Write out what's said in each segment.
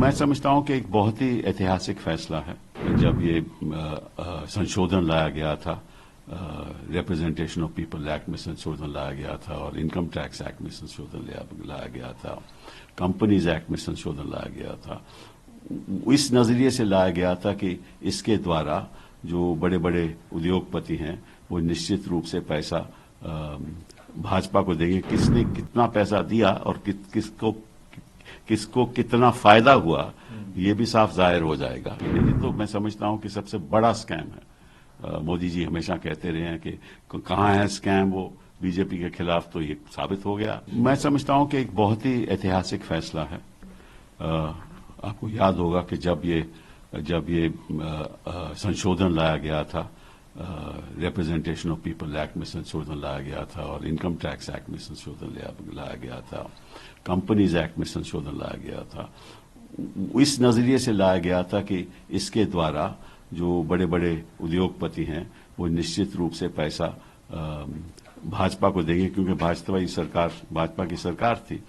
मैं समझता हूं कि एक बहुत ही ऐतिहासिक फैसला है जब ये संशोधन लाया गया था, रिप्रेजेंटेशन ऑफ पीपल एक्ट में संशोधन लाया गया था और इनकम टैक्स एक्ट में संशोधन लाया गया था, कंपनीज एक्ट में संशोधन लाया गया था। इस नजरिए से लाया गया था कि इसके द्वारा जो बड़े बड़े उद्योगपति हैं वो निश्चित रूप से पैसा भाजपा को देंगे। किसने कितना पैसा दिया और किसको कितना फायदा हुआ ये भी साफ जाहिर हो जाएगा। ये तो मैं समझता हूं कि सबसे बड़ा स्कैम है। मोदी जी हमेशा कहते रहे हैं कि कहां है स्कैम, वो बीजेपी के खिलाफ, तो ये साबित हो गया। मैं समझता हूं कि एक बहुत ही ऐतिहासिक फैसला है। आपको याद होगा कि जब ये संशोधन लाया गया था, रिप्रेजेंटेशन ऑफ पीपल एक्ट में संशोधन लाया गया था और इनकम टैक्स एक्ट में संशोधन लाया गया था, कंपनीज एक्ट में संशोधन लाया गया था। इस नजरिए से लाया गया था कि इसके द्वारा जो बड़े बड़े उद्योगपति हैं वो निश्चित रूप से पैसा भाजपा को देंगे, क्योंकि भाजपा की सरकार थी।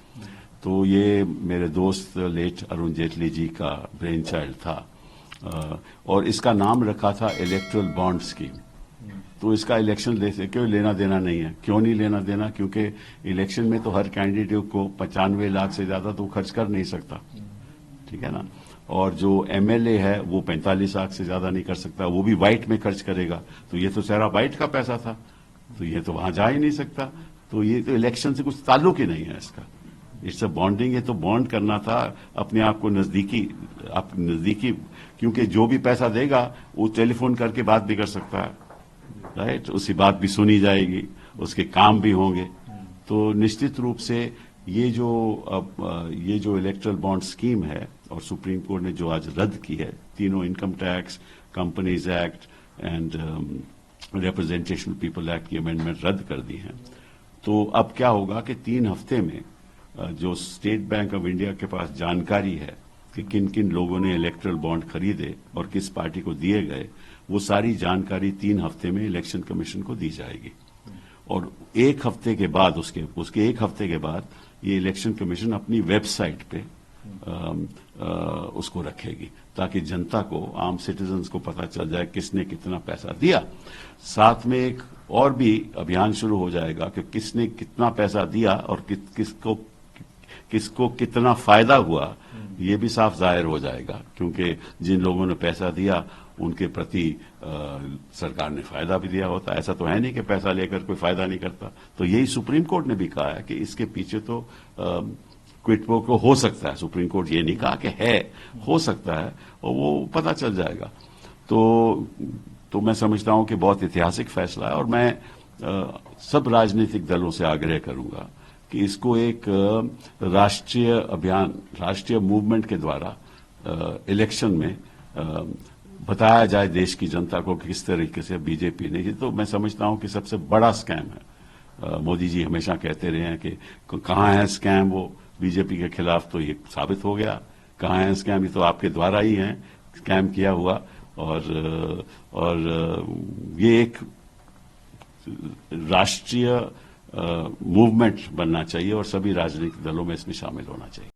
तो ये मेरे दोस्त लेट अरुण जेटली जी का ब्रेन चाइल्ड था और इसका नाम रखा था इलेक्टोरल बॉन्ड स्कीम। तो इसका इलेक्शन क्यों लेना देना नहीं है? क्यों नहीं लेना देना? क्योंकि इलेक्शन में तो हर कैंडिडेट को 95 लाख से ज्यादा तो खर्च कर नहीं सकता, ठीक है ना। और जो एमएलए है वो 45 लाख से ज्यादा नहीं कर सकता, वो भी वाइट में खर्च करेगा। तो ये तो सारा वाइट का पैसा था, तो ये तो वहां जा ही नहीं सकता। तो ये तो इलेक्शन से कुछ ताल्लुक ही नहीं है इसका। It's a bonding. ये तो बॉन्ड करना था अपने आप को नजदीकी, क्योंकि जो भी पैसा देगा वो टेलीफोन करके बात भी कर सकता है, राइट। उसकी बात भी सुनी जाएगी, उसके काम भी होंगे। तो निश्चित रूप से ये जो इलेक्टोरल बॉन्ड स्कीम है और सुप्रीम कोर्ट ने जो आज रद्द की है, तीनों income tax, companies act and representation people act की अमेंडमेंट रद्द कर दी है। तो अब क्या होगा कि 3 हफ्ते में जो स्टेट बैंक ऑफ इंडिया के पास जानकारी है कि किन किन लोगों ने इलेक्टोरल बॉन्ड खरीदे और किस पार्टी को दिए गए, वो सारी जानकारी 3 हफ्ते में इलेक्शन कमीशन को दी जाएगी। और 1 हफ्ते के बाद उसके 1 हफ्ते के बाद ये इलेक्शन कमीशन अपनी वेबसाइट पे उसको रखेगी, ताकि जनता को, आम सिटीजन्स को पता चल जाए किसने कितना पैसा दिया। साथ में एक और भी अभियान शुरू हो जाएगा कि किसने कितना पैसा दिया और किसको कितना फायदा हुआ, ये भी साफ जाहिर हो जाएगा। क्योंकि जिन लोगों ने पैसा दिया उनके प्रति सरकार ने फायदा भी दिया होता है। ऐसा तो है नहीं कि पैसा लेकर कोई फायदा नहीं करता। तो यही सुप्रीम कोर्ट ने भी कहा है कि इसके पीछे तो क्विड प्रो क्वो हो सकता है। सुप्रीम कोर्ट ये नहीं कहा कि है, हो सकता है, और वो पता चल जाएगा। तो मैं समझता हूं कि बहुत ऐतिहासिक फैसला है और मैं सब राजनीतिक दलों से आग्रह करूंगा कि इसको एक राष्ट्रीय अभियान, राष्ट्रीय मूवमेंट के द्वारा इलेक्शन में बताया जाए देश की जनता को कि किस तरीके से बीजेपी ने। ये तो मैं समझता हूं कि सबसे बड़ा स्कैम है। मोदी जी हमेशा कहते रहे हैं कि कहां है स्कैम, वो बीजेपी के खिलाफ, तो ये साबित हो गया। कहां है स्कैम? ये तो आपके द्वारा ही है स्कैम किया हुआ। और ये एक राष्ट्रीय मूवमेंट बनना चाहिए और सभी राजनीतिक दलों में इसमें शामिल होना चाहिए।